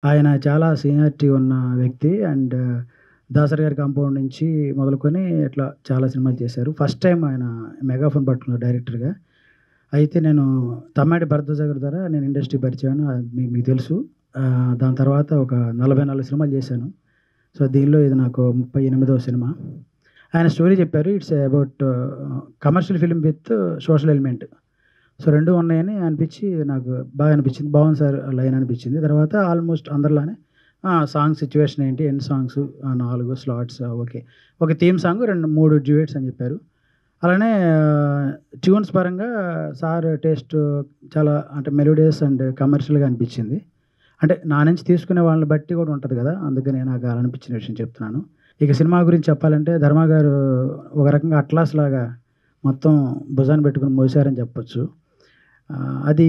ఆయన చాలా సీనియారిటీ ఉన్న వ్యక్తి. అండ్ దాసరి గారి కాంపౌండ్ నుంచి మొదలుకొని ఇట్లా చాలా సినిమాలు చేశారు. ఫస్ట్ టైమ్ ఆయన మెగాఫోన్ పట్టుకున్నారు డైరెక్టర్‌గా. అయితే నేను తమ్మాడి భరద్వాజ గారి ద్వారా నేను ఇండస్ట్రీకి పరిచయమని మీకు తెలుసు. దాని తర్వాత ఒక 44 సినిమాలు చేశాను. సో, దీనిలో ఇది నాకు 38వ సినిమా. ఆయన స్టోరీ చెప్పారు. It's about commercial film with social element. So, 2 ఉన్నాయని అనిపించి నాకు బాగా అనిపించింది. బాగుంది సార్ లైన్ అనిపించింది. తర్వాత ఆల్మోస్ట్ అందరిలానే సాంగ్ సిట్యుయేషన్ ఏంటి? ఎన్ని సాంగ్స్? 4 slots okay. ఒక థీమ్ సాంగ్ 3 డ్యూయెట్స్ అని చెప్పారు. అలానే ట్యూన్స్ పరంగా సార్ టేస్ట్ చాలా అంటే మెలోడియస్ అండ్ కమర్షియల్‌గా అనిపించింది. అంటే నా నుంచి తీసుకునే వాళ్ళని బట్టి కూడా ఉంటది గదా! అందుకని నాకు అలా అనిపించిన విషయం చెప్తున్నాను. ఇక సినిమా గురించి చెప్పాలంటే ధర్మ గారు ఒక రకంగా అట్లాస్‌లాగా మొత్తం భుజాన పెట్టుకొని మోసారని చెప్పొచ్చు. అది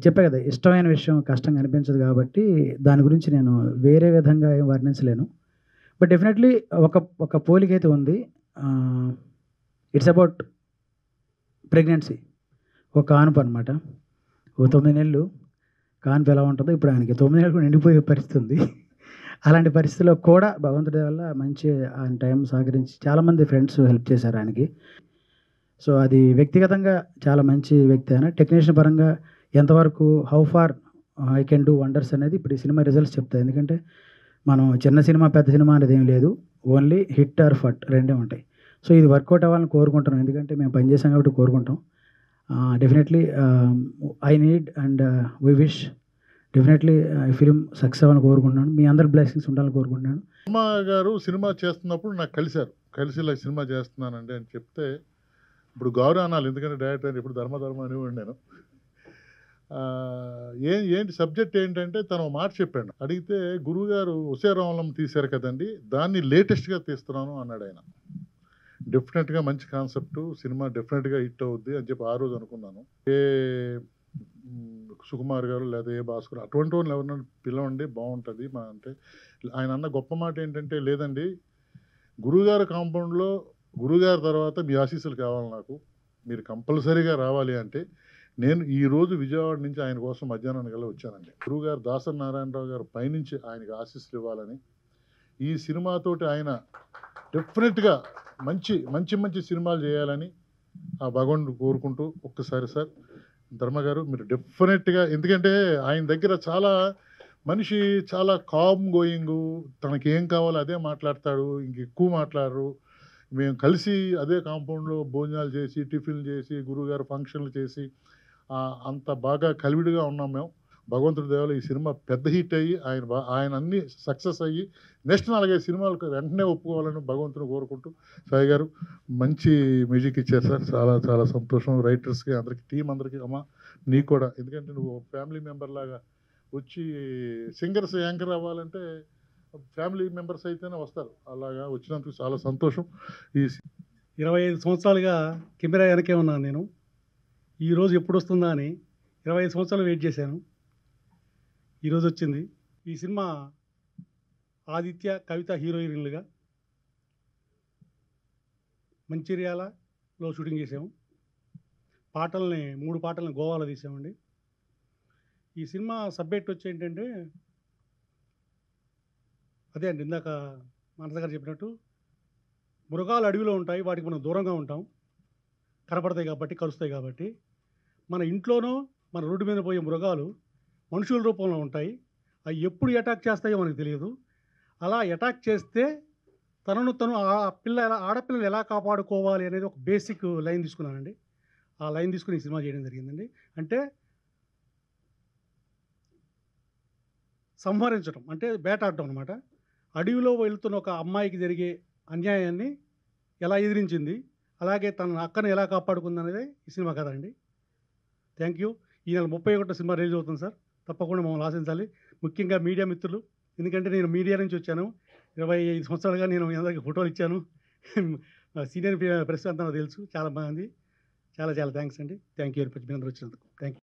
చెప్పా గదా! ఇష్టమైన విషయం కష్టంగా అనిపించదు గాబట్టి దాని గురించి నేను వేరే విధంగా ఏం వర్ణించలేను. బట్ డెఫినెట్‌లీ ఒక ఒక పోలికైతే ఉంది. ఆహ్, ఇట్స్ అబౌట్ ప్రెగ్నెన్సీ. ఒక కాన్పు అనమాట. ఓ 9 నెలలు కాన్పు ఎలా ఉంటదో ఇప్పుడు ఆయనకి 9 నెలలు కూడా నిండిపోయే పరిస్థితి ఉంది. అలాంటి పరిస్థితిలో కూడా భగవంతుడి దయ వల్ల మంచి ఆయన టైం సహకరించి చాలామంది ఫ్రెండ్స్ హెల్ప్ చేశారు ఆయనకి. సో, అది వ్యక్తిగతంగా చాలా మంచి వ్యక్తి ఆయన. టెక్నీషియన్ పరంగా ఎంతవరకు how far I can do wonders అనేది ఇప్పుడు ఈ సినిమా రిజల్ట్స్ చెప్తాయి. ఎందుకంటే మనం చిన్న సినిమా, పెద్ద సినిమా అనేదేం లేదు. ఓన్లీ హిట్ ఆర్ ఫట్ రెండే ఉంటాయి. సో, ఇది వర్కౌట్ అవ్వాలని కోరుకుంటున్నాం. ఎందుకంటే మేము పని చేసాం కాబట్టి కోరుకుంటాం. Definitely I need and we wish definitely ఈ ఫిల్మ్ సక్సెస్ అవ్వాలని కోరుకుంటున్నాను. మీ అందరి బ్లెస్సింగ్స్ ఉండాలని కోరుకుంటున్నాను. వర్మ గారు సినిమా చేస్తున్నప్పుడు నాకు కలిసారు. కలిసి ఇలా సినిమా చేస్తున్నానండి అని చెప్తే, ఇప్పుడు గౌరవ అనాలి. ఎందుకంటే డైరెక్టర్ అని ఇప్పుడు ధర్మ అనేవాడిని నేను. ఏంటి సబ్జెక్ట్ ఏంటంటే తను ఓ మాట చెప్పాడు. అడిగితే గురువుగారు 'ఉషా రామలమ్మ' తీశారు కదండీ! దాన్ని లేటెస్ట్‌గా తీస్తున్నాను అన్నాడాయన. డెఫినెట్‌గా మంచి కాన్సెప్టు. సినిమా డెఫినెట్‌గా హిట్ అవుద్ది అని చెప్పి ఆ రోజు అనుకున్నాను. ఏ సుకుమార్ గారు లేదా ఏ భాస్కర్ అటువంటి వాళ్ళని ఎవరినైనా పిలవండి బావుంటది. అంటే ఆయన అన్న గొప్ప మాట ఏంటంటే, లేదండి గురువుగారి కాంపౌండ్‌లో గురువుగారి తర్వాత మీ ఆశీస్సులు కావాలి నాకు. మీరు కంపల్సరీగా రావాలి అంటే, నేను ఈరోజు విజయవాడ నుంచి ఆయన కోసం మధ్యాహ్నానికల్లా వచ్చానండి. గురువుగారు దాసరి నారాయణరావు గారు పైనుంచి ఆయనకి ఆశీస్సులు ఇవ్వాలని, ఈ సినిమాతోటి ఆయన డెఫినెట్‌గా మంచి సినిమాలు చేయాలని ఆ భగవంతుడిని కోరుకుంటూ ఒక్కసారి సార్ ధర్మ గారు మీరు డెఫినెట్‌గా ఎందుకంటే ఆయన దగ్గర మనిషి చాలా కామ్ గోయింగు. తనకేం కావాలో అదే మాట్లాడతాడు. ఇంకెక్కువ మాట్లాడరు. మేము కలిసి అదే కాంపౌండ్‌లో భోజనాలు చేసి, టిఫిన్‌లు చేసి, గురువుగారు ఫంక్షన్‌లు చేసి అంత బాగా కలివిడిగా ఉన్నాం మేము. భగవంతుడి దయ వల్ల ఈ సినిమా పెద్ద హిట్ అయ్యి ఆయన అన్నీ సక్సెస్ అయ్యి నెక్స్ట్ 4, 5 సినిమాలకు వెంటనే ఒప్పుకోవాలని భగవంతుని కోరుకుంటూ సాయి గారు మంచి మ్యూజిక్ ఇచ్చారు సార్. చాలా సంతోషం. రైటర్స్‌కి అందరికి టీమ్ అందరికి అమ్మ నీకు కూడా. ఎందుకంటే నువ్వు ఫ్యామిలీ మెంబర్ లాగా వచ్చి సింగర్స్ యాంకర్ అవ్వాలంటే ఫ్యామిలీ మెంబర్స్ అయితేనే వస్తారు. అలాగా వచ్చినందుకు చాలా సంతోషం. ఈ 25 సంవత్సరాలుగా కెమెరా వెనకే ఉన్నాను నేను. ఈరోజు ఎప్పుడొస్తుందా అని 25 సంవత్సరాలు వెయిట్ చేశాను. ఈరోజు వచ్చింది. ఈ సినిమా ఆదిత్య, కవిత హీరోయిన్లుగా మంచిర్యాలలో షూటింగ్ చేసాము. 3 పాటల్ని గోవాలో తీసామండి. ఈ సినిమా సబ్జెక్ట్ వచ్చి ఏంటంటే అదే అండి ఇందాక మానస గారు చెప్పినట్టు మృగాలు అడవిలో ఉంటాయి. వాటికి మనం దూరంగా ఉంటాం. కనపడతాయి కాబట్టి, కలుస్తాయి కాబట్టి. మన ఇంట్లోనో మన రోడ్డు మీద పోయే మృగాలు మనుషుల రూపంలో ఉంటాయి. అవి ఎప్పుడు అటాక్ చేస్తాయో మనకు తెలియదు. అలా అటాక్ చేస్తే తనను తను ఆడపిల్లలు ఎలా కాపాడుకోవాలి అనేది ఒక బేసిక్ లైన్ తీసుకున్నానండి. ఆ లైన్ తీసుకుని ఈ సినిమా చేయడం జరిగిందండి. అంటే సంహరించడం అంటే వేటాడటం అనమాట. అడవిలో వెళ్తున్న ఒక అమ్మాయికి జరిగే అన్యాయాన్ని ఎలా ఎదిరించింది, అలాగే తన అక్కను ఎలా కాపాడుకుందనేదే ఈ సినిమా కథ అండి. Thank you. ఈ నెల 31 సినిమా రిలీజ్ అవుతుంది సార్. తప్పకుండా మమ్మల్ని ఆశించాలి. ముఖ్యంగా మీడియా మిత్రులు. ఎందుకంటే నేను మీడియా నుంచి వచ్చాను. 25 సంవత్సరాలుగా నేను మీ అందరికీ ఫోటోలు ఇచ్చాను. సీనియర్ ప్రెస్ అంతా నాకు తెలుసు చాలామంది. చాలా థ్యాంక్స్ అండి. థ్యాంక్ యూ వెరీ మచ్ మీ అందరూ వచ్చినందుకు. Thank you.